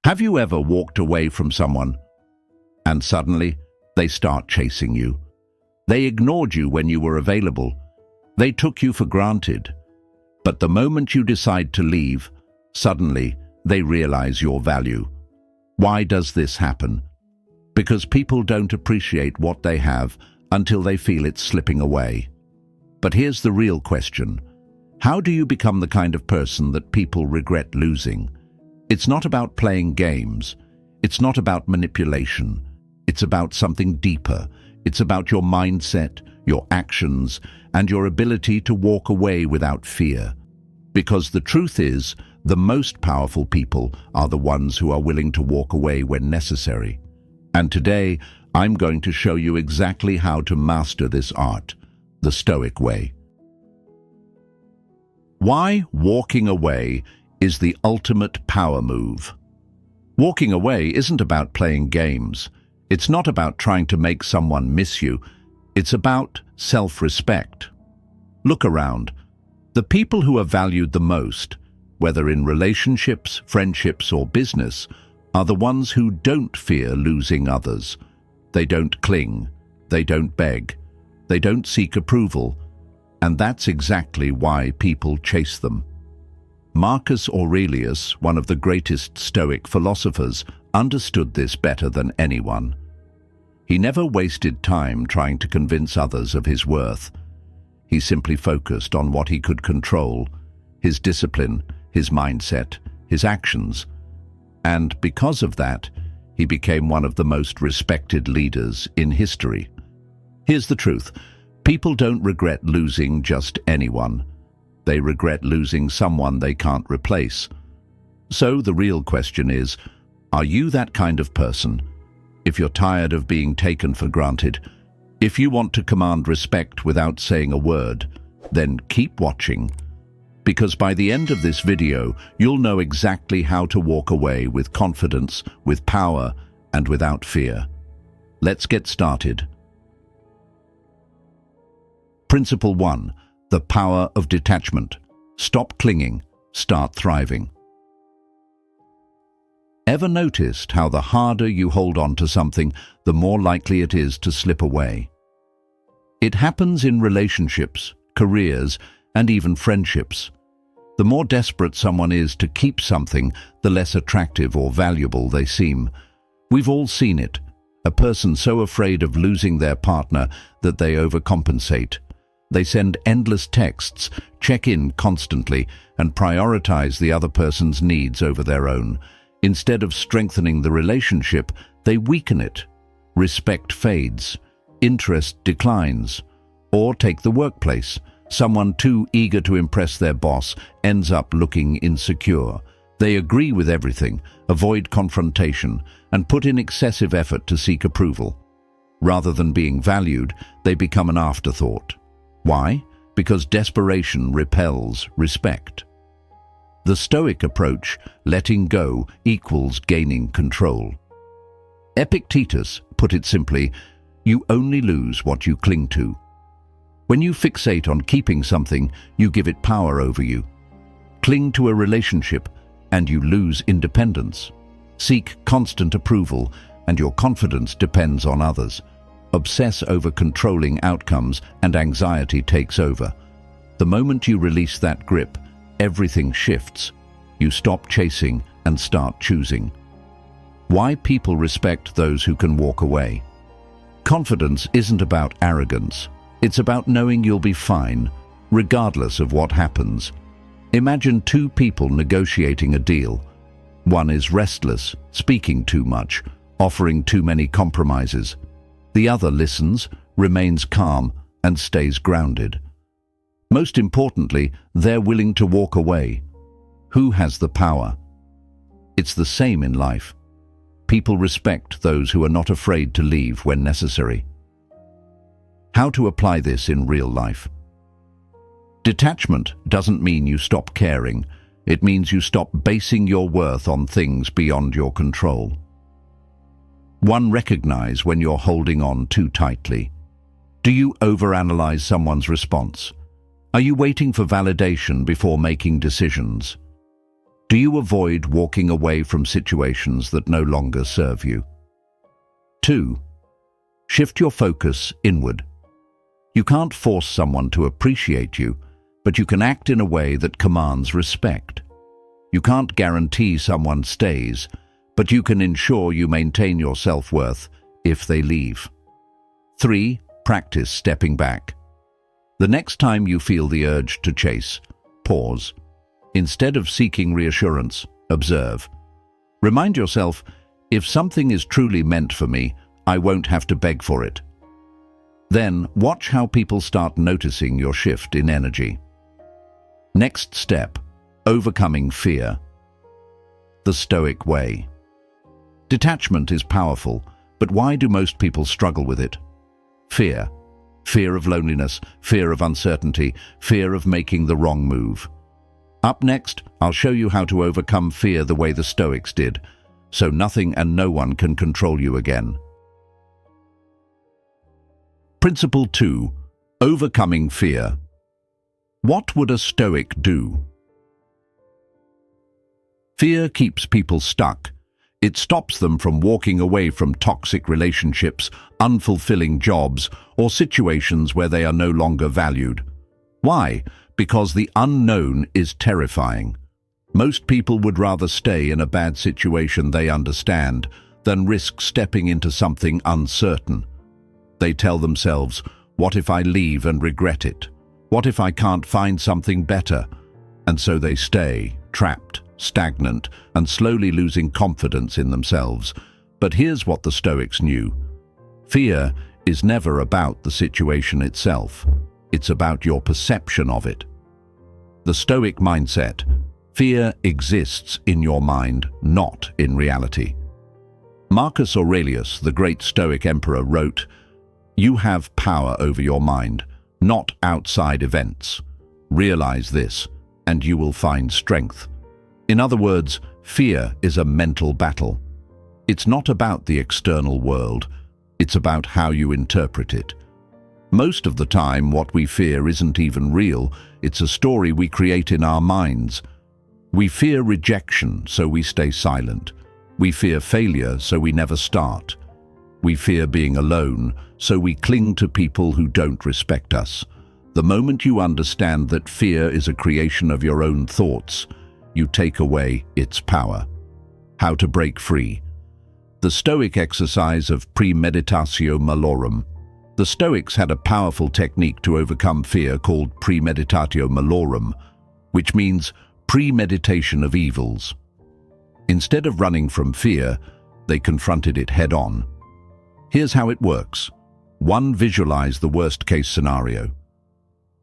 Have you ever walked away from someone and suddenly they start chasing you? They ignored you when you were available. They took you for granted. But the moment you decide to leave, suddenly they realize your value. Why does this happen? Because people don't appreciate what they have until they feel it slipping away. But here's the real question. How do you become the kind of person that people regret losing? It's not about playing games. It's not about manipulation. It's about something deeper. It's about your mindset, your actions, and your ability to walk away without fear. Because the truth is, the most powerful people are the ones who are willing to walk away when necessary. And today, I'm going to show you exactly how to master this art, the Stoic way. Why walking away is the ultimate power move. Walking away isn't about playing games. It's not about trying to make someone miss you. It's about self-respect. Look around. The people who are valued the most, whether in relationships, friendships, or business, are the ones who don't fear losing others. They don't cling. They don't beg. They don't seek approval. And that's exactly why people chase them. Marcus Aurelius, one of the greatest Stoic philosophers, understood this better than anyone. He never wasted time trying to convince others of his worth. He simply focused on what he could control, his discipline, his mindset, his actions. And because of that, he became one of the most respected leaders in history. Here's the truth. People don't regret losing just anyone. They regret losing someone they can't replace. So the real question is, are you that kind of person? If you're tired of being taken for granted, if you want to command respect without saying a word, then keep watching. Because by the end of this video, you'll know exactly how to walk away with confidence, with power, and without fear. Let's get started. Principle 1. The power of detachment. Stop clinging, start thriving. Ever noticed how the harder you hold on to something, the more likely it is to slip away? It happens in relationships, careers, and even friendships. The more desperate someone is to keep something, the less attractive or valuable they seem. We've all seen it. A person so afraid of losing their partner that they overcompensate. They send endless texts, check in constantly, and prioritize the other person's needs over their own. Instead of strengthening the relationship, they weaken it. Respect fades. Interest declines. Or take the workplace. Someone too eager to impress their boss ends up looking insecure. They agree with everything, avoid confrontation, and put in excessive effort to seek approval. Rather than being valued, they become an afterthought. Why? Because desperation repels respect. The Stoic approach, letting go, equals gaining control. Epictetus put it simply, you only lose what you cling to. When you fixate on keeping something, you give it power over you. Cling to a relationship, and you lose independence. Seek constant approval, and your confidence depends on others. Obsess over controlling outcomes, and anxiety takes over. The moment you release that grip, everything shifts. You stop chasing and start choosing. Why people respect those who can walk away. Confidence isn't about arrogance. It's about knowing you'll be fine, regardless of what happens. Imagine two people negotiating a deal. One is restless, speaking too much, offering too many compromises. The other listens, remains calm, and stays grounded. Most importantly, they're willing to walk away. Who has the power? It's the same in life. People respect those who are not afraid to leave when necessary. How to apply this in real life? Detachment doesn't mean you stop caring. It means you stop basing your worth on things beyond your control. 1. Recognize when you're holding on too tightly. Do you overanalyze someone's response? Are you waiting for validation before making decisions? Do you avoid walking away from situations that no longer serve you? 2. Shift your focus inward. You can't force someone to appreciate you, but you can act in a way that commands respect. You can't guarantee someone stays, but you can ensure you maintain your self-worth if they leave. 3. Practice stepping back. The next time you feel the urge to chase, pause. Instead of seeking reassurance, observe. Remind yourself, if something is truly meant for me, I won't have to beg for it. Then watch how people start noticing your shift in energy. Next step, overcoming fear. The Stoic way. Detachment is powerful, but why do most people struggle with it? Fear. Fear of loneliness, fear of uncertainty, fear of making the wrong move. Up next, I'll show you how to overcome fear the way the Stoics did, so nothing and no one can control you again. Principle 2. Overcoming fear. What would a Stoic do? Fear keeps people stuck. It stops them from walking away from toxic relationships, unfulfilling jobs, or situations where they are no longer valued. Why? Because the unknown is terrifying. Most people would rather stay in a bad situation they understand than risk stepping into something uncertain. They tell themselves, what if I leave and regret it? What if I can't find something better? And so they stay, trapped, stagnant, and slowly losing confidence in themselves. But here's what the Stoics knew. Fear is never about the situation itself. It's about your perception of it. The Stoic mindset. Fear exists in your mind, not in reality. Marcus Aurelius, the great Stoic emperor, wrote, "You have power over your mind, not outside events. Realize this, and you will find strength." In other words, fear is a mental battle. It's not about the external world, it's about how you interpret it. Most of the time, what we fear isn't even real, it's a story we create in our minds. We fear rejection, so we stay silent. We fear failure, so we never start. We fear being alone, so we cling to people who don't respect us. The moment you understand that fear is a creation of your own thoughts, you take away its power. How to break free. The Stoic exercise of premeditatio malorum. The Stoics had a powerful technique to overcome fear called premeditatio malorum, which means premeditation of evils. Instead of running from fear, they confronted it head-on. Here's how it works. 1. Visualize the worst-case scenario.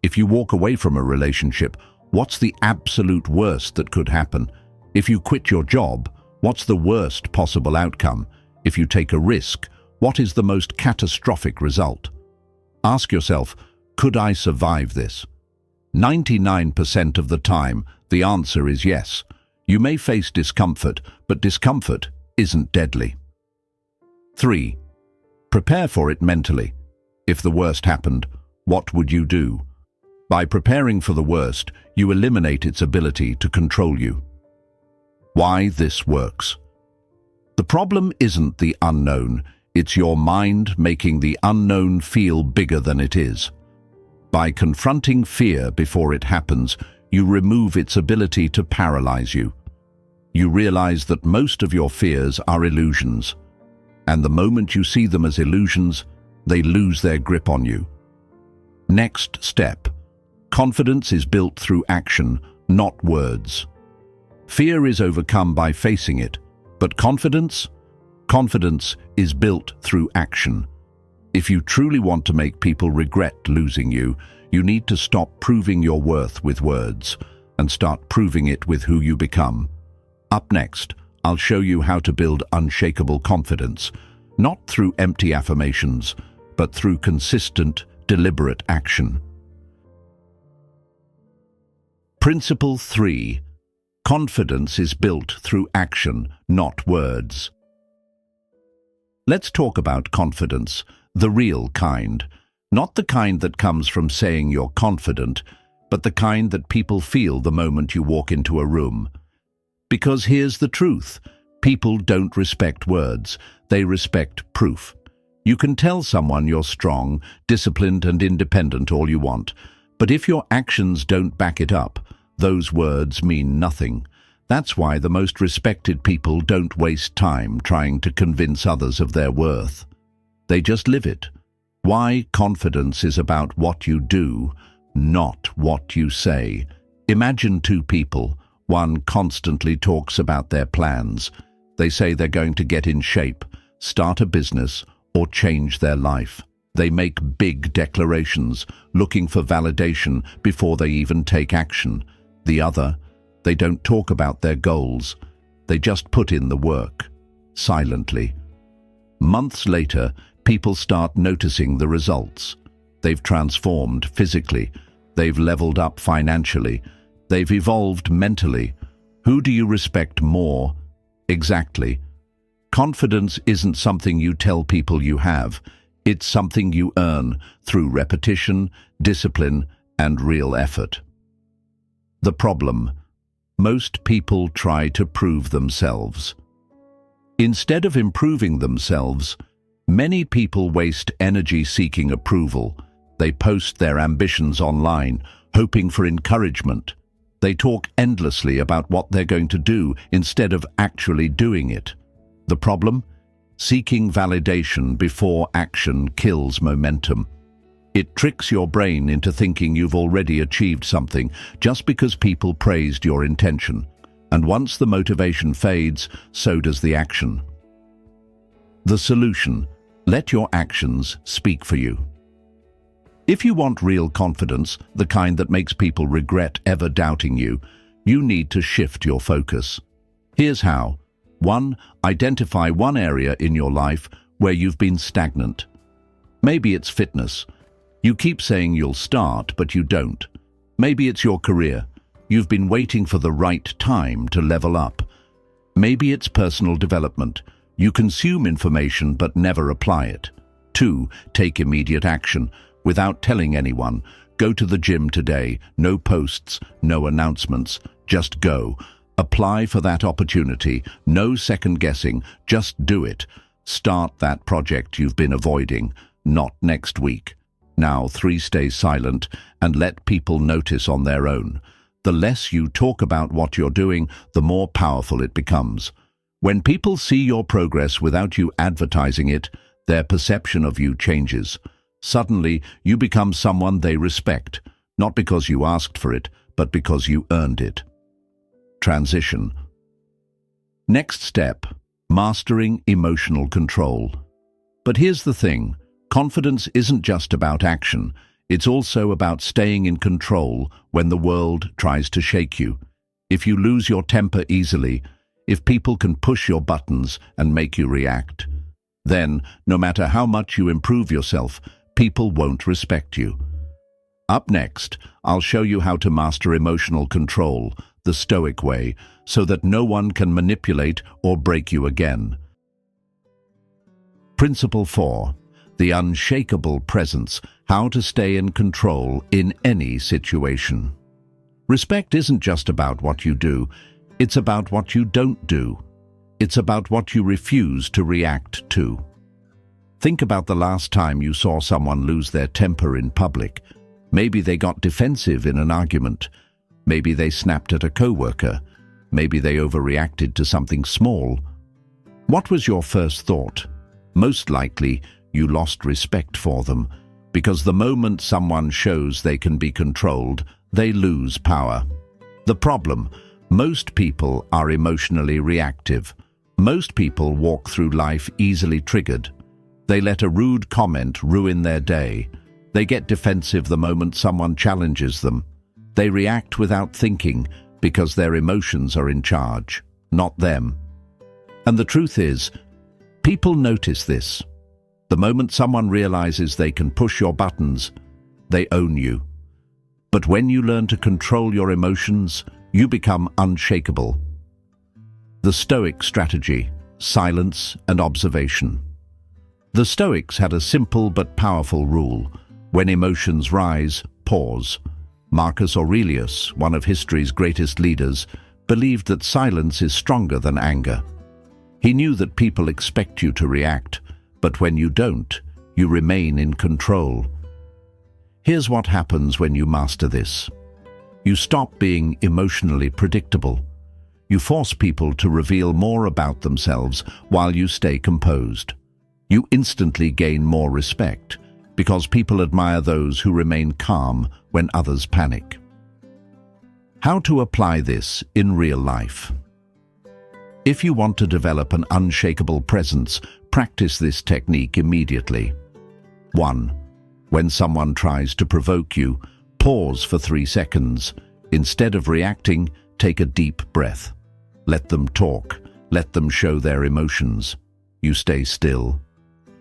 If you walk away from a relationship, what's the absolute worst that could happen? If you quit your job, what's the worst possible outcome? If you take a risk, what is the most catastrophic result? Ask yourself, could I survive this? 99% of the time, the answer is yes. You may face discomfort, but discomfort isn't deadly. 3. Prepare for it mentally. If the worst happened, what would you do? By preparing for the worst, you eliminate its ability to control you. Why this works. The problem isn't the unknown, it's your mind making the unknown feel bigger than it is. By confronting fear before it happens, you remove its ability to paralyze you. You realize that most of your fears are illusions, and the moment you see them as illusions, they lose their grip on you. Next step. Confidence is built through action, not words. Fear is overcome by facing it, but confidence? Confidence is built through action. If you truly want to make people regret losing you, you need to stop proving your worth with words and start proving it with who you become. Up next, I'll show you how to build unshakable confidence, not through empty affirmations, but through consistent, deliberate action. Principle 3. Confidence is built through action, not words. Let's talk about confidence, the real kind. Not the kind that comes from saying you're confident, but the kind that people feel the moment you walk into a room. Because here's the truth. People don't respect words. They respect proof. You can tell someone you're strong, disciplined, and independent all you want, but if your actions don't back it up, those words mean nothing. That's why the most respected people don't waste time trying to convince others of their worth. They just live it. Why confidence is about what you do, not what you say. Imagine two people. One constantly talks about their plans. They say they're going to get in shape, start a business, or change their life. They make big declarations, looking for validation before they even take action. The other, they don't talk about their goals. They just put in the work, silently. Months later, people start noticing the results. They've transformed physically. They've leveled up financially. They've evolved mentally. Who do you respect more? Exactly. Confidence isn't something you tell people you have. It's something you earn through repetition, discipline, and real effort. The problem: most people try to prove themselves. Instead of improving themselves, many people waste energy seeking approval. They post their ambitions online, hoping for encouragement. They talk endlessly about what they're going to do instead of actually doing it. The problem? Seeking validation before action kills momentum. It tricks your brain into thinking you've already achieved something just because people praised your intention. And once the motivation fades, so does the action. The solution: let your actions speak for you. If you want real confidence, the kind that makes people regret ever doubting you, you need to shift your focus. Here's how. 1. Identify one area in your life where you've been stagnant. Maybe it's fitness. You keep saying you'll start, but you don't. Maybe it's your career. You've been waiting for the right time to level up. Maybe it's personal development. You consume information but never apply it. 2. Take immediate action. Without telling anyone. Go to the gym today. No posts, no announcements. Just go. Apply for that opportunity. No second guessing. Just do it. Start that project you've been avoiding. Not next week. Now 3. Stay silent and let people notice on their own. The less you talk about what you're doing, the more powerful it becomes. When people see your progress without you advertising it, their perception of you changes. Suddenly, you become someone they respect, not because you asked for it, but because you earned it. Transition. Next step: mastering emotional control. But here's the thing. Confidence isn't just about action. It's also about staying in control when the world tries to shake you. If you lose your temper easily, if people can push your buttons and make you react, then, no matter how much you improve yourself, people won't respect you. Up next, I'll show you how to master emotional control, the Stoic way, so that no one can manipulate or break you again. Principle 4. The Unshakable Presence, how to stay in control in any situation. Respect isn't just about what you do, it's about what you don't do. It's about what you refuse to react to. Think about the last time you saw someone lose their temper in public. Maybe they got defensive in an argument. Maybe they snapped at a coworker. Maybe they overreacted to something small. What was your first thought? Most likely, you lost respect for them, because the moment someone shows they can be controlled, they lose power. The problem: most people are emotionally reactive. Most people walk through life easily triggered. They let a rude comment ruin their day. They get defensive the moment someone challenges them. They react without thinking because their emotions are in charge, not them. And the truth is, people notice this. The moment someone realizes they can push your buttons, they own you. But when you learn to control your emotions, you become unshakable. The Stoic strategy: silence and observation. The Stoics had a simple but powerful rule: when emotions rise, pause. Marcus Aurelius, one of history's greatest leaders, believed that silence is stronger than anger. He knew that people expect you to react, but when you don't, you remain in control. Here's what happens when you master this. You stop being emotionally predictable. You force people to reveal more about themselves while you stay composed. You instantly gain more respect because people admire those who remain calm when others panic. How to apply this in real life? If you want to develop an unshakable presence, practice this technique immediately. 1. When someone tries to provoke you, pause for 3 seconds. Instead of reacting, take a deep breath. Let them talk. Let them show their emotions. You stay still.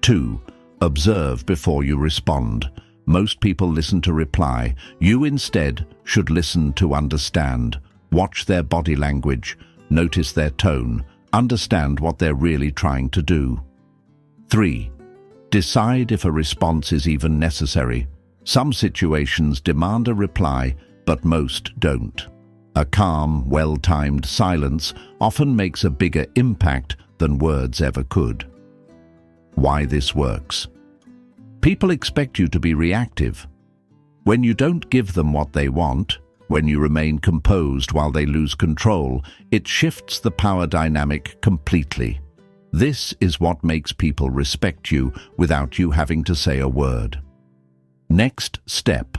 2. Observe before you respond. Most people listen to reply. You instead should listen to understand. Watch their body language. Notice their tone. Understand what they're really trying to do. 3. Decide if a response is even necessary. Some situations demand a reply, but most don't. A calm, well-timed silence often makes a bigger impact than words ever could. Why this works? People expect you to be reactive. When you don't give them what they want, when you remain composed while they lose control, it shifts the power dynamic completely. This is what makes people respect you without you having to say a word. Next step: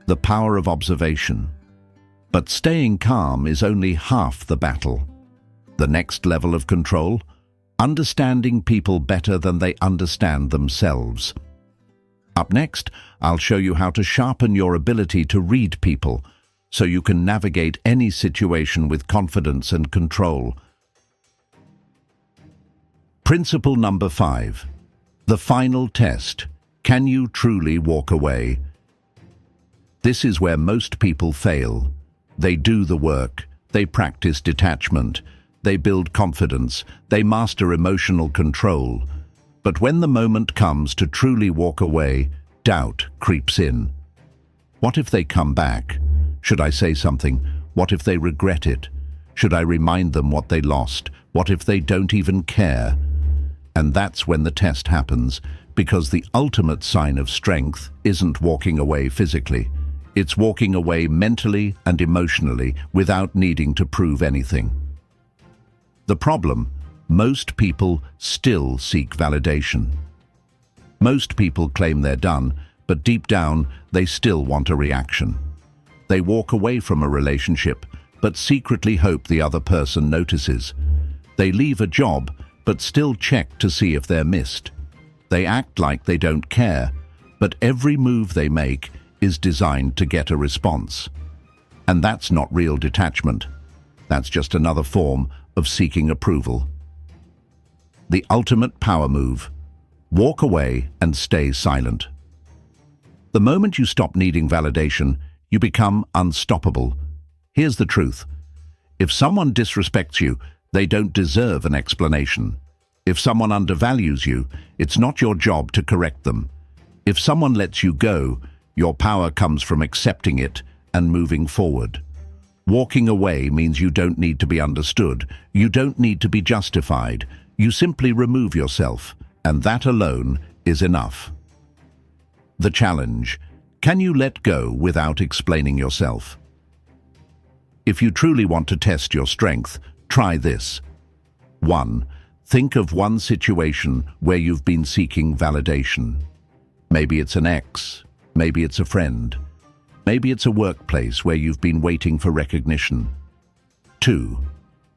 the power of observation. But staying calm is only half the battle. The next level of control: understanding people better than they understand themselves. Up next, I'll show you how to sharpen your ability to read people so you can navigate any situation with confidence and control. Principle number 5. The final test. Can you truly walk away? This is where most people fail. They do the work. They practice detachment. They build confidence. They master emotional control. But when the moment comes to truly walk away, doubt creeps in. What if they come back? Should I say something? What if they regret it? Should I remind them what they lost? What if they don't even care? And that's when the test happens, because the ultimate sign of strength isn't walking away physically. It's walking away mentally and emotionally without needing to prove anything. The problem: most people still seek validation. Most people claim they're done, but deep down, they still want a reaction. They walk away from a relationship, but secretly hope the other person notices. They leave a job, but still check to see if they're missed. They act like they don't care, but every move they make is designed to get a response. And that's not real detachment. That's just another form of seeking approval. The ultimate power move: walk away and stay silent. The moment you stop needing validation, you become unstoppable. Here's the truth: if someone disrespects you, they don't deserve an explanation. If someone undervalues you, it's not your job to correct them. If someone lets you go, your power comes from accepting it and moving forward. Walking away means you don't need to be understood. You don't need to be justified. You simply remove yourself, and that alone is enough. The challenge: can you let go without explaining yourself? If you truly want to test your strength, try this. 1. Think of one situation where you've been seeking validation. Maybe it's an ex, maybe it's a friend, maybe it's a workplace where you've been waiting for recognition. 2.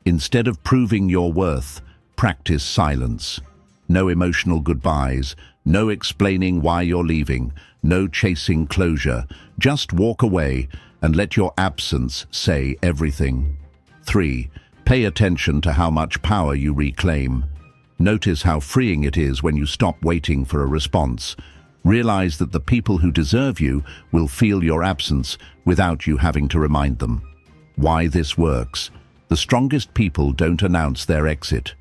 Instead of proving your worth, practice silence. No emotional goodbyes, no explaining why you're leaving, no chasing closure. Just walk away and let your absence say everything. 3. Pay attention to how much power you reclaim. Notice how freeing it is when you stop waiting for a response. Realize that the people who deserve you will feel your absence without you having to remind them. Why this works: the strongest people don't announce their exit.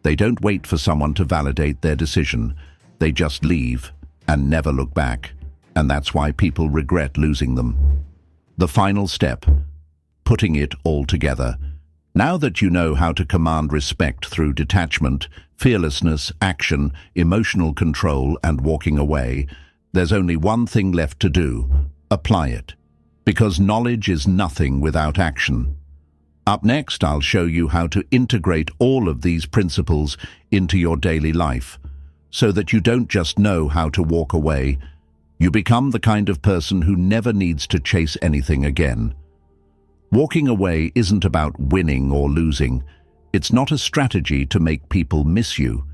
They don't wait for someone to validate their decision. They just leave and never look back. And that's why people regret losing them. The final step: putting it all together. Now that you know how to command respect through detachment, fearlessness, action, emotional control, and walking away, there's only one thing left to do: apply it. Because knowledge is nothing without action. Up next, I'll show you how to integrate all of these principles into your daily life, so that you don't just know how to walk away, you become the kind of person who never needs to chase anything again. Walking away isn't about winning or losing. It's not a strategy to make people miss you.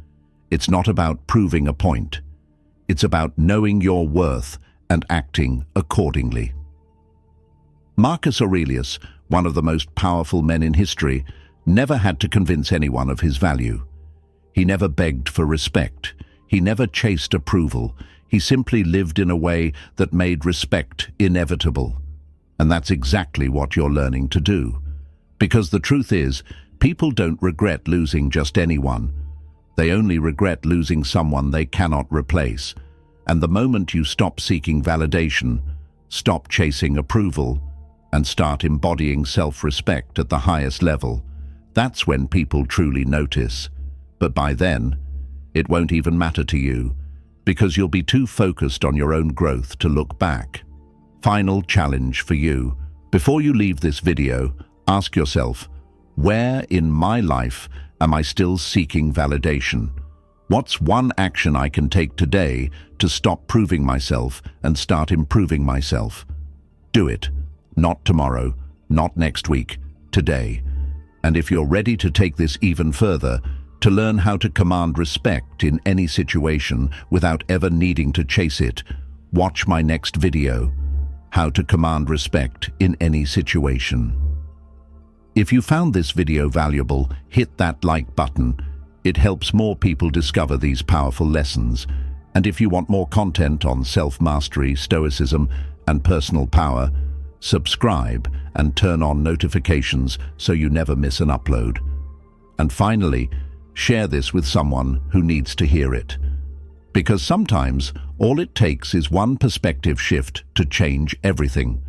It's not about proving a point. It's about knowing your worth and acting accordingly. Marcus Aurelius, one of the most powerful men in history, never had to convince anyone of his value. He never begged for respect. He never chased approval. He simply lived in a way that made respect inevitable. And that's exactly what you're learning to do. Because the truth is, people don't regret losing just anyone. They only regret losing someone they cannot replace. And the moment you stop seeking validation, stop chasing approval, and start embodying self-respect at the highest level, that's when people truly notice. But by then, it won't even matter to you, because you'll be too focused on your own growth to look back. Final challenge for you. Before you leave this video, ask yourself, where in my life am I still seeking validation? What's one action I can take today to stop proving myself and start improving myself? Do it. Not tomorrow, not next week, today. And if you're ready to take this even further, to learn how to command respect in any situation without ever needing to chase it, watch my next video, How to Command Respect in Any Situation. If you found this video valuable, hit that like button. It helps more people discover these powerful lessons. And if you want more content on self-mastery, stoicism, and personal power, subscribe and turn on notifications so you never miss an upload. And finally, share this with someone who needs to hear it. Because sometimes all it takes is one perspective shift to change everything.